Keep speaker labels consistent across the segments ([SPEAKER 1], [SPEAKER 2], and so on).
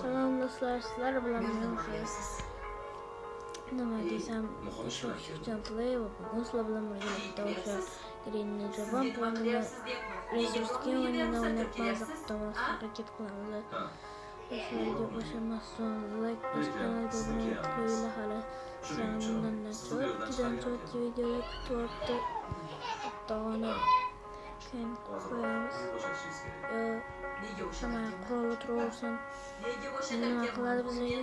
[SPEAKER 1] Salom do'stlar, sizlar bilan nima desam, Xushcham Play va bugun sizlar bilan birgalikda o'sha Green Japan o'yinini resursga o'yinini o'ynab maza qilishga harakat qilamiz. Sizlarga qo'shilmasdan like bosib kanalga obuna qo'yinglar hali. Sizlarni bundan cho'tkidan videolar kutyapti. Tog'ani keyin qo'yamiz. Hamma qurol o'tiraversin. Nima qiladi bizga?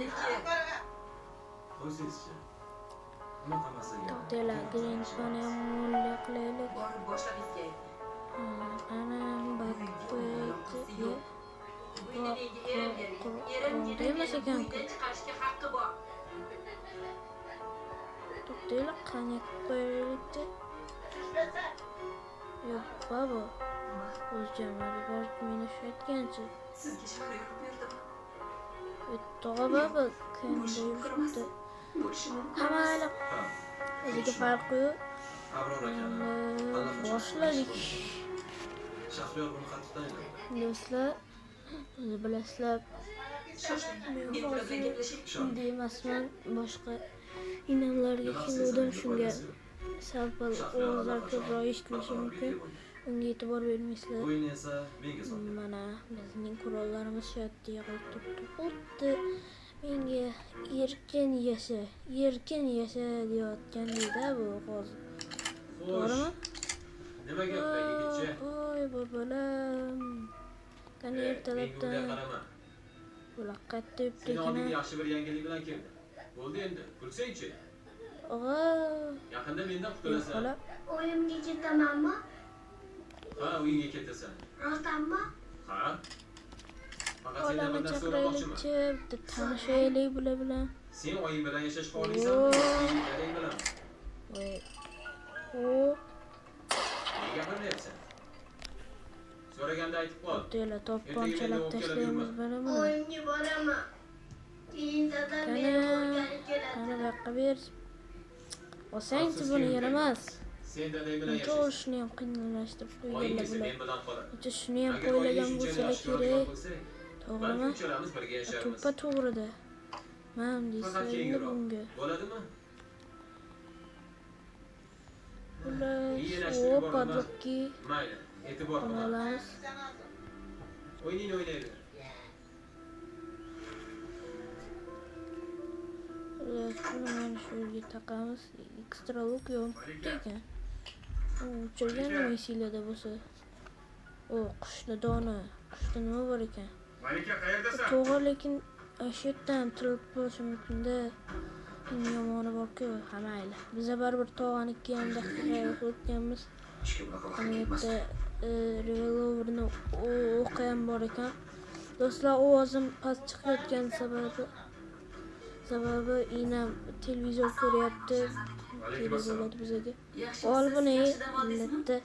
[SPEAKER 1] To'xtanglar, Green Japanni mulla qilaylik. Ana bak qo'ydi. Demas ekan-ku. To'xtanglar, qani qo'ydi. Yo'q, baba. O'zjamali bor meni shaytgancha.
[SPEAKER 2] Sizga shahar yo'q berdim.
[SPEAKER 1] Tog'a baba kanda yuribdi. Hamma o'ziga farqi yo'q. Boshladik.
[SPEAKER 3] Shahriyor buni qattiqdan
[SPEAKER 1] Do'stlar, o'zi bilasizlar, shunday emasman, boshqa inamlarga keluvdim, shunga sal-pal ovozlar ko'proq eshitilishi mumkin. Unga e'tibor bermaysizlar.
[SPEAKER 3] O'yin esa menga so'radi.
[SPEAKER 1] Mana bizning qurollarimiz shu yerda yig'ilib turibdi. Xuddi menga erkin yasha deyotgandek-da bu hozir. To'g'rimi?
[SPEAKER 3] Nima gap yigitcha?
[SPEAKER 1] Voy bobolam. Qani ertalabdan bular qayerda yuribdi
[SPEAKER 3] Seni
[SPEAKER 1] ekan?
[SPEAKER 3] oldinga yaxshi bir yangilik bilan keldi. Bo'ldi endi, kulsang-chi.
[SPEAKER 1] Og'a,
[SPEAKER 3] Yaqinda mendan qutulasan.
[SPEAKER 2] O'yimga ketamanmi?
[SPEAKER 3] Ha, uyingga ketasan.
[SPEAKER 2] Rostdanmi?
[SPEAKER 3] Ha? Faqat sendan
[SPEAKER 1] odamni
[SPEAKER 3] bir narsa so'ramoqchiman.
[SPEAKER 1] chaqiraylik-chi, bitta tanishaylik bular bilan.
[SPEAKER 3] Sen oying bilan yashashga xohlaysanmi? Yoki dadang bilan?
[SPEAKER 1] Voy. Xo'p,
[SPEAKER 3] Nega gapirmayapsan? So'raganda aytib qol.
[SPEAKER 1] deylar to'pponchalab tashlaymiz buni.
[SPEAKER 2] O'yimga boraman. Keyin dadam meni qo'ygan keladi.
[SPEAKER 1] Qani bu yoqqa ber. Olsang-chi buni yaramas.
[SPEAKER 3] Sen dadang bilan
[SPEAKER 1] Uncha
[SPEAKER 3] yashash.
[SPEAKER 1] o'shni ham qiynalashtirib
[SPEAKER 3] Oying
[SPEAKER 1] qo'yganlar
[SPEAKER 3] esa
[SPEAKER 1] bular.
[SPEAKER 3] men bilan qoladi.
[SPEAKER 1] Uncha shuni ham
[SPEAKER 3] Agar
[SPEAKER 1] qo'ylagan
[SPEAKER 3] oying shunchalik
[SPEAKER 1] bo'lsalar
[SPEAKER 3] yaxshi ko'radigan
[SPEAKER 1] kerak.
[SPEAKER 3] bo'lsak,
[SPEAKER 1] To'g'rimi?
[SPEAKER 3] balki uchalamiz birga yasharmiz.
[SPEAKER 1] To'ppa to'g'rida. Mana
[SPEAKER 3] Faqat
[SPEAKER 1] deysizlar
[SPEAKER 3] keyinroq.
[SPEAKER 1] bunga.
[SPEAKER 3] Bo'ladimi?
[SPEAKER 1] Bular hop padlokki
[SPEAKER 3] Mayli, e'tibor qilma.
[SPEAKER 1] olamiz.
[SPEAKER 3] O'yningni o'ynayver.
[SPEAKER 1] Shuni mana shu yerga taqamiz. Ekstra luk yo'q ekan. Uchirgan mesilada bo'lsa. O, qushda dona. Qushda nima bor ekan?
[SPEAKER 3] Malika qayerdasan?
[SPEAKER 1] To'g'ri, lekin shu yerdan tirilib bo'lishi mumkin-da. Yomoni bor-ku, ha mayli. Biz baribir tog'aniga ham daqiqaga o'tganmiz. Ana yerda revolverni o'qi ham bor ekan. Do'stlar, ovozim past chiqayotgan sababi inam televizor ko'ryapti. Kerak bo'ladi bizga. Ol buni millatda.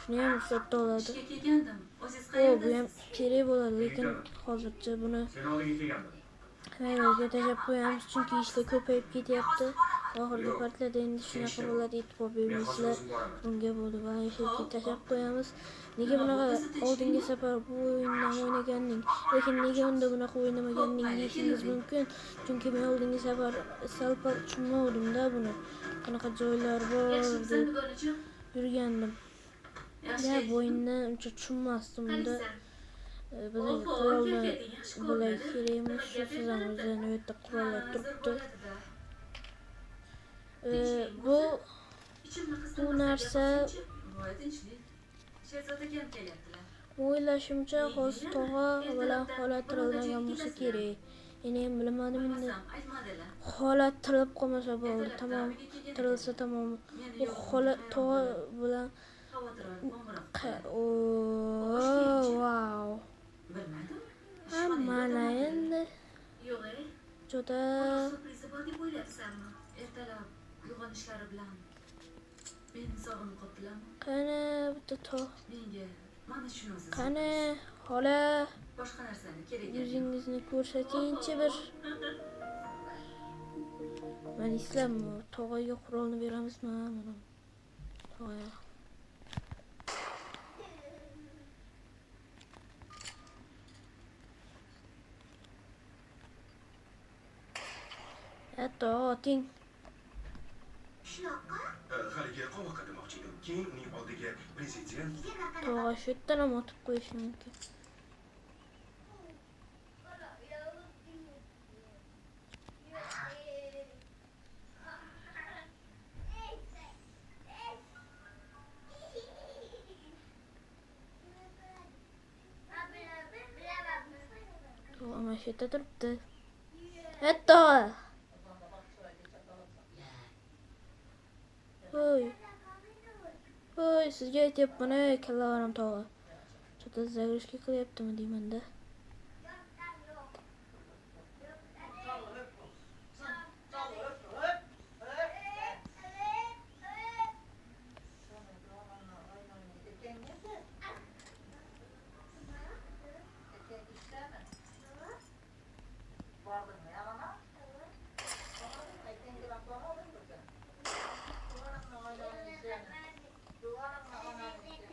[SPEAKER 1] Shuni ham hisobda oladi.
[SPEAKER 2] Ishga kelgandim. O'zingiz
[SPEAKER 1] Bu ham
[SPEAKER 2] qayerdasiz?
[SPEAKER 1] kerak bo'ladi, lekin hozircha buni
[SPEAKER 3] Sen oldinga kelgandim.
[SPEAKER 1] hayvonga tashlab qo'yamiz, chunki ishlar ko'payib ketyapti. Oxirgi paytlarda endi shunaqa bo'ladi, e'tibor bermaysizlar. Bunga bo'ldi va ishga tashlab qo'yamiz. Nega bunaqa oldingi safar bu o'yindan o'ynaganning, lekin nega unda bunaqa o'ynamaganning deyishingiz mumkin. Chunki men oldingi safar sal-pal tushunmovdim-da buni. Qanaqa joylar bor
[SPEAKER 2] Yaxshimisan
[SPEAKER 1] deb
[SPEAKER 2] bugunachim?
[SPEAKER 1] yurgandim. Ya bu o'yinni uncha tushunmasdim unda. Bizga qurollar bo'lay kerakmi? Shu sizdan o'zini u yerda qurollar turibdi. Bu narsa
[SPEAKER 2] Shahzodagam kelyaptilar.
[SPEAKER 1] o'ylashimcha hozir tog'a bilan holat tirilmagan bo'lsa kerak. Endi ham bilmadim endi.
[SPEAKER 2] Aytmadilar.
[SPEAKER 1] Holat tirilib qolmasa bo'ldi, tamom. Tirilsa tamom. Bu holat tog'a bilan
[SPEAKER 2] Xavotir olib qo'ng'iroq.
[SPEAKER 1] wow.
[SPEAKER 2] Bilmadim.
[SPEAKER 1] Mana endi
[SPEAKER 2] Yo'q,
[SPEAKER 1] juda
[SPEAKER 2] surpriz bor deb o'ylayapsanmi? Ertalab uyg'onishlari bilan meni sog'inib qoldilarmi?
[SPEAKER 1] qani bitta
[SPEAKER 2] Menga mana shuni o'zi.
[SPEAKER 1] qani xola
[SPEAKER 2] Boshqa narsani kerak emas.
[SPEAKER 1] yuzingizni ko'rsatingchi bir. Mana islammi? Tog'aga qurolni beramizmi? Mana tog'aga. Hatto oting.
[SPEAKER 4] Shunaqa?
[SPEAKER 5] Haliga qovoqqa demoqchi edim. Keyin uning oldiga prezident
[SPEAKER 1] Tog'a shu yerdan ham otib qo'yish mumkin. Tog'a mana shu yerda turibdi. Hatto. Voy, sizga aytyapman, kallavaram tog'a. Chota zagrishga qilyaptimi deyman-da.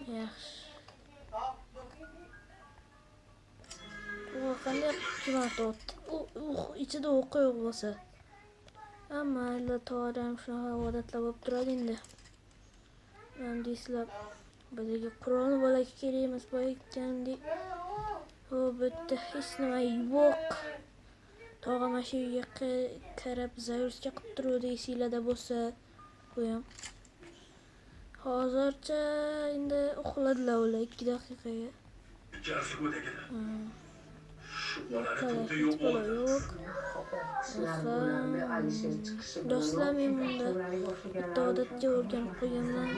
[SPEAKER 1] Yaxshi. Qanday qilib otdi? Ichida o'qi yo'q bo'lsa. Mayli, tog'am shunaqa odatlar bo'lib turadi endi. Men deysizlar, bizga Qur'on bo'lak kerak emas, boya aytgandek. Bu yerda hech nima yo'q. Tog'am shu yerga qarab zavrishga qilib turuvdi, esinglarda bo'lsa, bu ham. Hozircha endi uxladilar ular 2 daqiqaga. Do'stlar, men bunda bitta odatga o'rganib qo'yganman.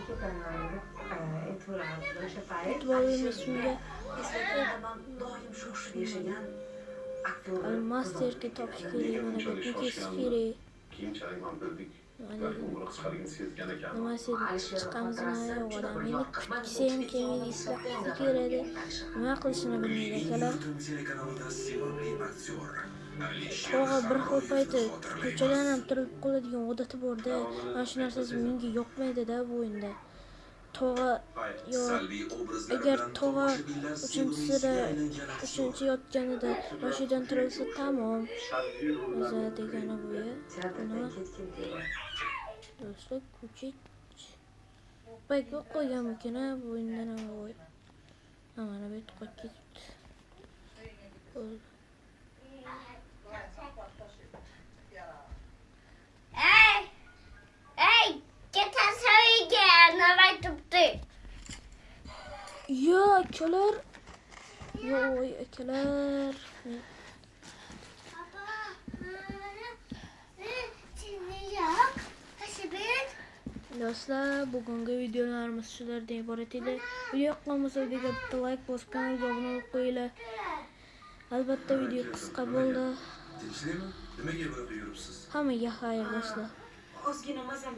[SPEAKER 1] E'tibor bermaysimga
[SPEAKER 4] doim shoshib yashagan
[SPEAKER 1] masterga topish kerak, mana bitni kesish kerak.
[SPEAKER 5] keyinchalik ham bildik. Balki buni qisqaligini sezgan ekan.
[SPEAKER 1] Nima chiqamizmi yo'q odam. Meni kutgisi ham kelmaydi, ishlagisi keladi. Nima qilishini bilmaydi akalar. Tog'a bir xil payti ko'chadan ham turib qoladigan odati bor-da. Mana shu narsasi menga yoqmaydi-da bu o'yinda. Tog'a agar tog'a uchinchi yotganida mashidan turilsa tamom. O'zi degani bu ya. Do'stlar, ko'chich. Bak qo'ygan ekan bu o'yindan ham voy. Mana bu yerga qo'yib ketibdi. Yo akalar. Voy akalar. Do'stlar, bugungi videolarimiz shulardan iborat edi. Video yoqqan bo'lsa videoga bitta like bosib, kanalga obuna bo'lib qo'yinglar. Albatta video qisqa bo'ldi.
[SPEAKER 5] Tinchlikmi? Nimaga bunaqa yuribsiz?
[SPEAKER 1] Hammaga xayr do'stlar.
[SPEAKER 4] ozgina mazam